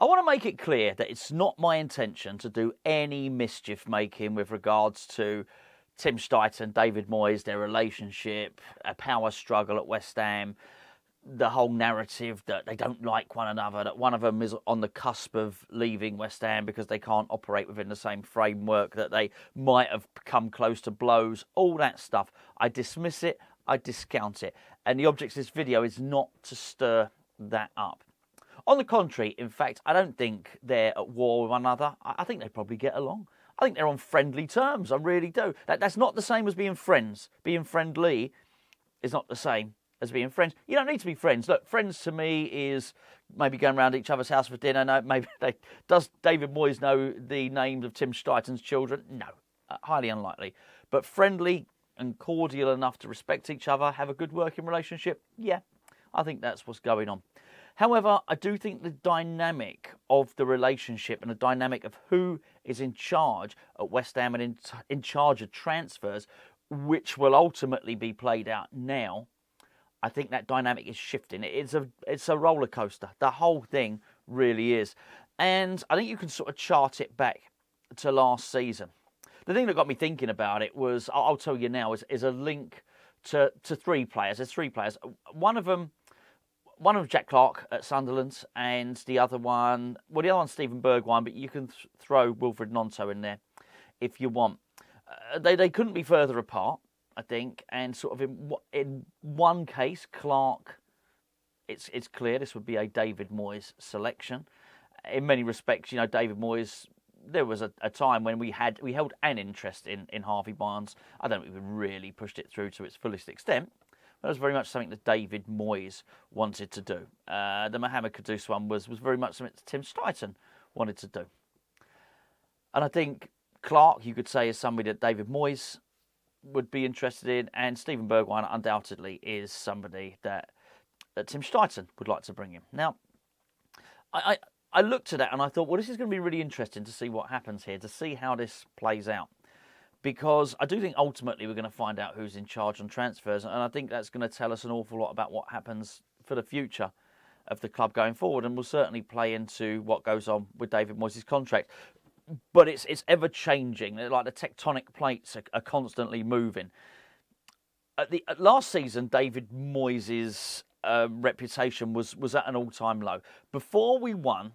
want to make it clear that it's not my intention to do any mischief making with regards to Tim Steidten, David Moyes, their relationship, a power struggle at West Ham, the whole narrative that they don't like one another, that one of them is on the cusp of leaving West Ham because they can't operate within the same framework, that they might have come close to blows, all that stuff. I dismiss it, I discount it. And the object of this video is not to stir that up. On the contrary, in fact, I don't think they're at war with one another. I think they probably get along. I think they're on friendly terms. I really do. That's not the same as being friends. Being friendly is not the same as being friends. You don't need to be friends. Look, friends to me is maybe going around each other's house for dinner. No, maybe does David Moyes know the names of Tim Steidten's children? No, highly unlikely. But friendly and cordial enough to respect each other, have a good working relationship? Yeah, I think that's what's going on. However, I do think the dynamic of the relationship and the dynamic of who is in charge at West Ham and in charge of transfers, which will ultimately be played out now, I think that dynamic is shifting. It's a roller coaster. The whole thing really is. And I think you can sort of chart it back to last season. The thing that got me thinking about it was, I'll tell you now, is a link to three players. There's three players. One of them Jack Clarke at Sunderland, and the other one, Steven Bergwijn, but you can throw Wilfred Gnonto in there if you want. They couldn't be further apart, I think, and sort of in one case, Clarke, it's clear this would be a David Moyes selection. In many respects, David Moyes, there was a time when we held an interest in Harvey Barnes. I don't think we really pushed it through to its fullest extent. That was very much something that David Moyes wanted to do. The Mohammed Kudus one was very much something that Tim Steidten wanted to do. And I think Clarke, you could say, is somebody that David Moyes would be interested in, and Steven Bergwijn undoubtedly is somebody that Tim Steidten would like to bring in. Now, I looked at that and I thought, well, this is going to be really interesting to see what happens here, to see how this plays out. Because I do think ultimately we're going to find out who's in charge on transfers, and I think that's going to tell us an awful lot about what happens for the future of the club going forward, and will certainly play into what goes on with David Moyes' contract. But it's ever changing. Like the tectonic plates are constantly moving. At last season, David Moyes' reputation was at an all-time low. Before we won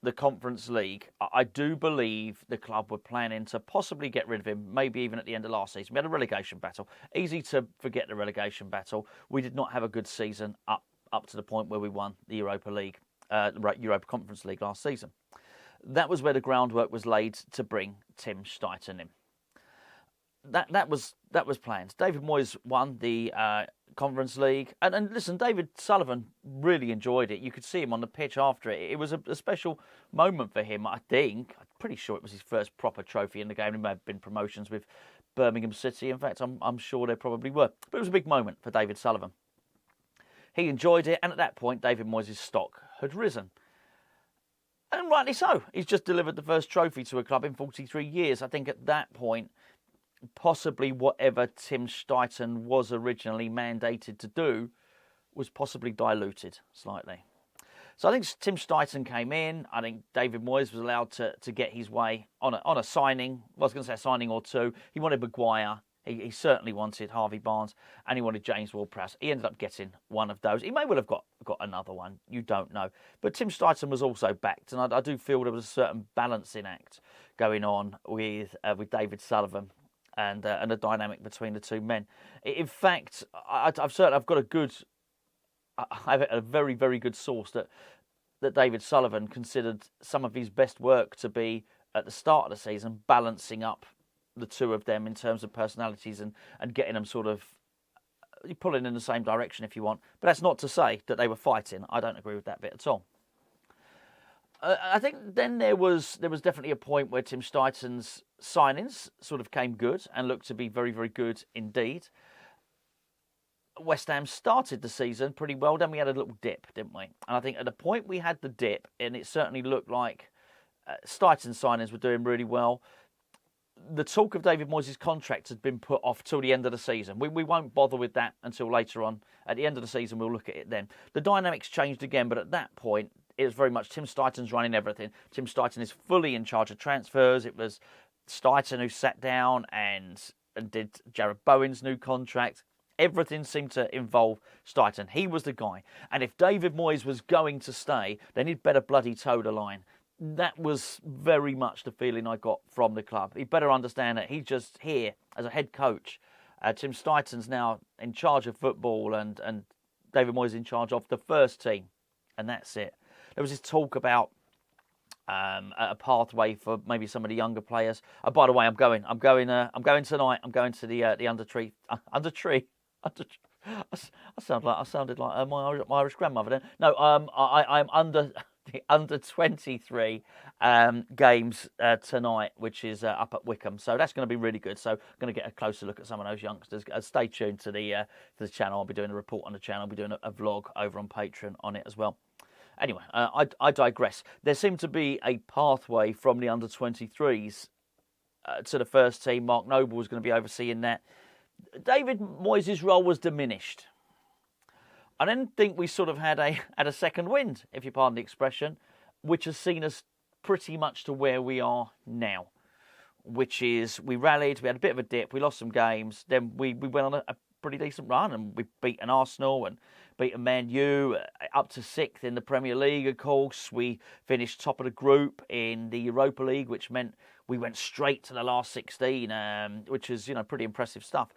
the Conference League, I do believe the club were planning to possibly get rid of him, maybe even at the end of last season. We had a relegation battle. Easy to forget the relegation battle. We did not have a good season up to the point where we won the Europa League, Europa Conference League last season. That was where the groundwork was laid to bring Tim Steidten in. That was planned. David Moyes won the Conference League, and listen, David Sullivan really enjoyed it. You could see him on the pitch after it. It was a special moment for him. I'm pretty sure it was his first proper trophy in the game. There may have been promotions with Birmingham City. In fact, I'm sure there probably were. But it was a big moment for David Sullivan. He enjoyed it, and at that point, David Moyes' stock had risen. And rightly so. He's just delivered the first trophy to a club in 43 years. I think at that point, possibly whatever Tim Steidten was originally mandated to do was possibly diluted slightly. So I think Tim Steidten came in. I think David Moyes was allowed to get his way on a signing. I was going to say a signing or two. He wanted Maguire. He certainly wanted Harvey Barnes, and he wanted James Ward-Prowse. He ended up getting one of those. He may well have got another one. You don't know. But Tim Steidten was also backed, and I do feel there was a certain balancing act going on with David Sullivan and the dynamic between the two men. In fact, I have a very, very good source that David Sullivan considered some of his best work to be at the start of the season, balancing up the two of them in terms of personalities and getting them sort of pulling in the same direction, if you want. But that's not to say that they were fighting. I don't agree with that bit at all. I think then there was definitely a point where Tim Steidten's signings sort of came good and looked to be very, very good indeed. West Ham started the season pretty well. Then we had a little dip, didn't we? And I think at the point we had the dip, and it certainly looked like Steidten's signings were doing really well, the talk of David Moyes' contract had been put off till the end of the season. We won't bother with that until later on. At the end of the season, we'll look at it then. The dynamics changed again, but at that point, it was very much Tim Steidten's running everything. Tim Steidten is fully in charge of transfers. It was Steidten who sat down and did Jarrod Bowen's new contract. Everything seemed to involve Steidten. He was the guy. And if David Moyes was going to stay, then he'd better bloody toe the line. That was very much the feeling I got from the club. He'd better understand that he's just here as a head coach. Tim Steidten's now in charge of football and David Moyes in charge of the first team. And that's it. There was this talk about a pathway for maybe some of the younger players. Oh, by the way, I'm going tonight. I'm going to the I sounded like my Irish grandmother then. No, I'm under the under 23 games tonight, which is up at Wickham. So that's going to be really good. So I'm going to get a closer look at some of those youngsters. Stay tuned to the channel. I'll be doing a report on the channel. I'll be doing a vlog over on Patreon on it as well. Anyway, I digress. There seemed to be a pathway from the under 23s to the first team. Mark Noble was going to be overseeing that. David Moyes' role was diminished. I then think we sort of had a second wind, if you pardon the expression, which has seen us pretty much to where we are now, which is we rallied, we had a bit of a dip, we lost some games, then we went on a pretty decent run and we beat an Arsenal and beat a Man U up to 6th in the Premier League, of course. We finished top of the group in the Europa League, which meant we went straight to the last 16, which is, pretty impressive stuff.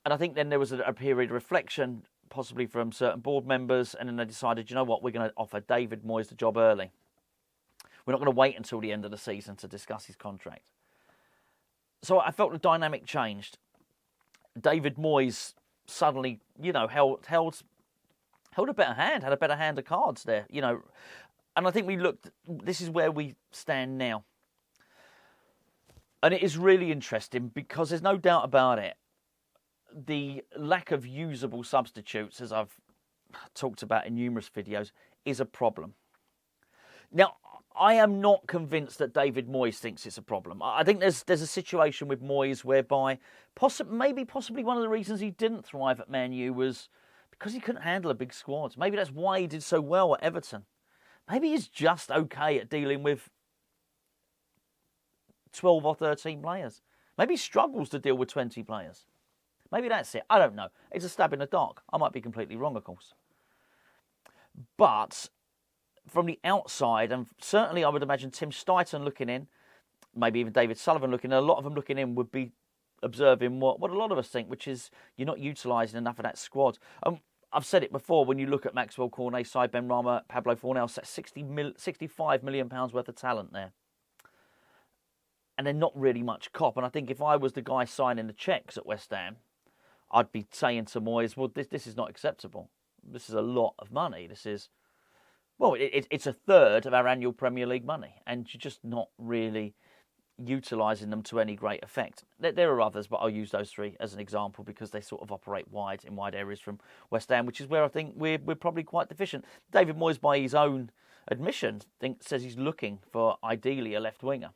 And I think then there was a period of reflection, possibly from certain board members, and then they decided, you know what, we're going to offer David Moyes the job early. We're not going to wait until the end of the season to discuss his contract. So I felt the dynamic changed. David Moyes suddenly, held a better hand, had a better hand of cards there, And I think we looked, this is where we stand now. And it is really interesting because there's no doubt about it. The lack of usable substitutes, as I've talked about in numerous videos, is a problem. Now, I am not convinced that David Moyes thinks it's a problem. I think there's a situation with Moyes whereby possibly one of the reasons he didn't thrive at Man U was because he couldn't handle a big squad. Maybe that's why he did so well at Everton. Maybe he's just okay at dealing with 12 or 13 players. Maybe he struggles to deal with 20 players. Maybe that's it. I don't know. It's a stab in the dark. I might be completely wrong, of course. But from the outside, and certainly I would imagine Tim Steidten looking in, maybe even David Sullivan looking in, a lot of them looking in would be observing what a lot of us think, which is you're not utilising enough of that squad. I've said it before, when you look at Maxwel Cornet, Said Benrahma, Pablo Fornals, that's £65 million worth of talent there. And they're not really much cop. And I think if I was the guy signing the cheques at West Ham, I'd be saying to Moyes, well, this is not acceptable. This is a lot of money. This is, well, it's a third of our annual Premier League money. And you're just not really utilising them to any great effect. There are others, but I'll use those three as an example because they sort of operate in wide areas from West Ham, which is where I think we're probably quite deficient. David Moyes, by his own admission, says he's looking for, ideally, a left winger.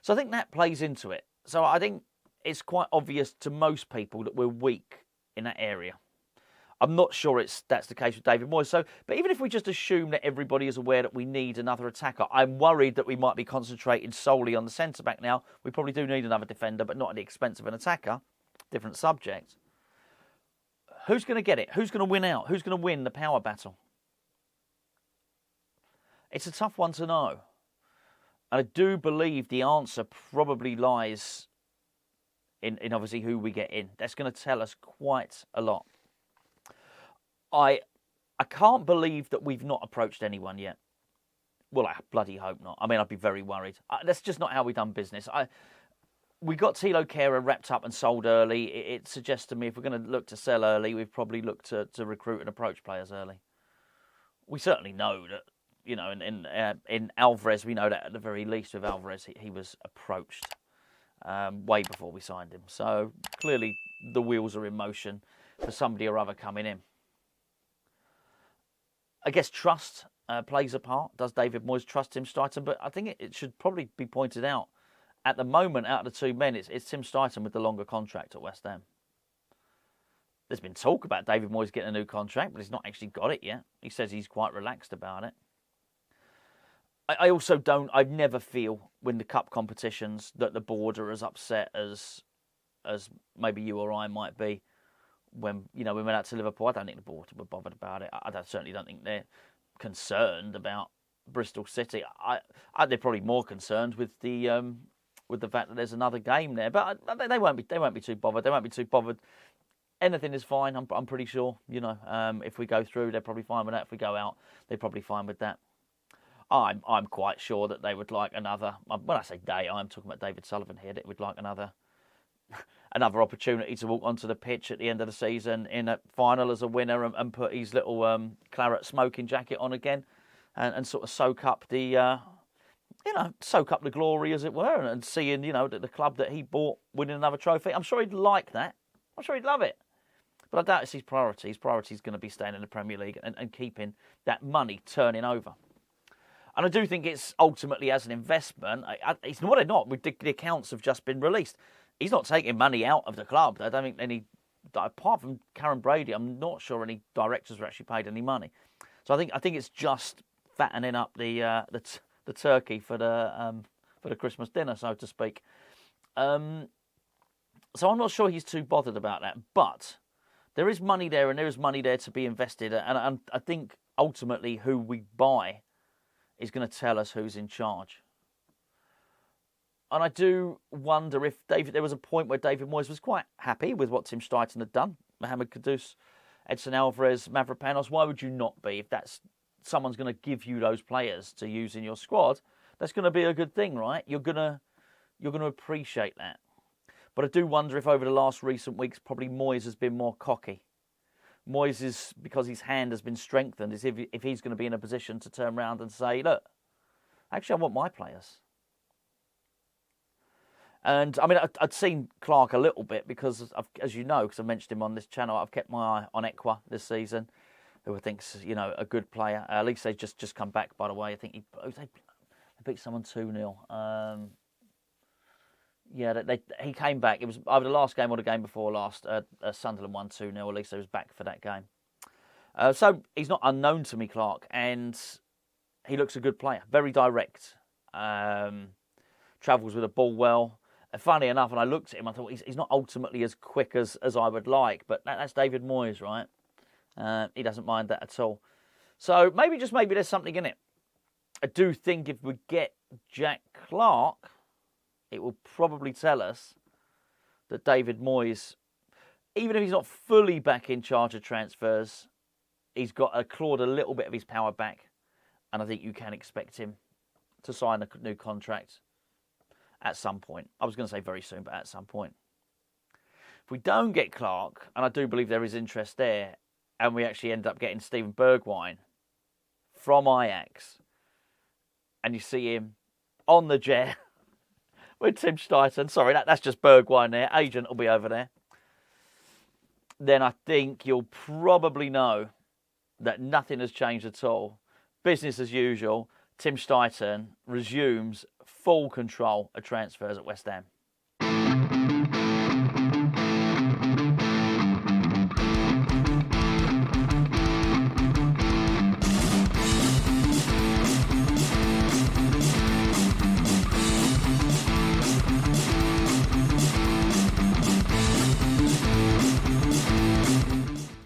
So I think that plays into it. So I think it's quite obvious to most people that we're weak in that area. I'm not sure that's the case with David Moyes. But even if we just assume that everybody is aware that we need another attacker, I'm worried that we might be concentrating solely on the centre-back now. We probably do need another defender, but not at the expense of an attacker. Different subject. Who's going to get it? Who's going to win out? Who's going to win the power battle? It's a tough one to know. And I do believe the answer probably lies in obviously who we get in. That's going to tell us quite a lot. I can't believe that we've not approached anyone yet. Well, I bloody hope not. I mean, I'd be very worried. That's just not how we've done business. We got Thilo Kehrer wrapped up and sold early. It suggests to me if we're going to look to sell early, we've probably looked to recruit and approach players early. We certainly know that, in Alvarez, we know that at the very least with Alvarez, he was approached way before we signed him. So clearly the wheels are in motion for somebody or other coming in. I guess trust plays a part. Does David Moyes trust Tim Steidten? But I think it should probably be pointed out, at the moment, out of the two men, it's Tim Steidten with the longer contract at West Ham. there's been talk about David Moyes getting a new contract, but he's not actually got it yet. He says he's quite relaxed about it. I also I never feel when the cup competitions that the board are as upset as maybe you or I might be when we went out to Liverpool. I don't think the board were bothered about it. I certainly don't think they're concerned about Bristol City. They're probably more concerned with the fact that there's another game there, but they won't be. They won't be too bothered. They won't be too bothered. Anything is fine. I'm pretty sure. If we go through, they're probably fine with that. If we go out, they're probably fine with that. I'm quite sure that they would like another. When I say they, I'm talking about David Sullivan here. They would like another opportunity to walk onto the pitch at the end of the season in a final as a winner and put his little claret smoking jacket on again, and sort of soak up the glory, as it were, and seeing the club that he bought winning another trophy. I'm sure he'd like that. I'm sure he'd love it. But I doubt it's his priority. His priority is going to be staying in the Premier League and keeping that money turning over. And I do think it's ultimately as an investment. It's what they're not. The accounts have just been released. He's not taking money out of the club. I don't think any, apart from Karen Brady, I'm not sure any directors were actually paid any money. So I think it's just fattening up the turkey for the Christmas dinner, so to speak. So I'm not sure he's too bothered about that. But there is money there, and there is money there to be invested. And I think ultimately who we buy is going to tell us who's in charge. And I do wonder if there was a point where David Moyes was quite happy with what Tim Steidten had done. Mohammed Kudus, Edson Alvarez, Mavropanos. Why would you not be? If that's someone's going to give you those players to use in your squad, that's going to be a good thing, right? You're going to appreciate that. But I do wonder if over the last recent weeks, probably Moyes has been more cocky. Moyes is, because his hand has been strengthened, is if he's going to be in a position to turn around and say, look, actually I want my players. And I mean, I'd seen Clarke a little bit because, as you know, because I mentioned him on this channel, I've kept my eye on Ekwa this season, who I think's a good player. At least they've just come back, by the way. I think they beat someone 2-0. He came back. It was either the last game or the game before last. Sunderland won 2-0. At least he was back for that game. So he's not unknown to me, Clarke, and he looks a good player. Very direct. Travels with the ball well. And funny enough, when I looked at him, I thought he's not ultimately as quick as I would like. But that's David Moyes, right? He doesn't mind that at all. So maybe there's something in it. I do think if we get Jack Clarke, it will probably tell us that David Moyes, even if he's not fully back in charge of transfers, he's clawed a little bit of his power back. And I think you can expect him to sign a new contract at some point. I was going to say very soon, but at some point. If we don't get Clarke, and I do believe there is interest there, and we actually end up getting Steven Bergwijn from Ajax, and you see him on the jet with Tim Steidten. Sorry, that's just Bergwijn there. Agent will be over there. Then I think you'll probably know that nothing has changed at all. Business as usual. Tim Steidten resumes full control of transfers at West Ham.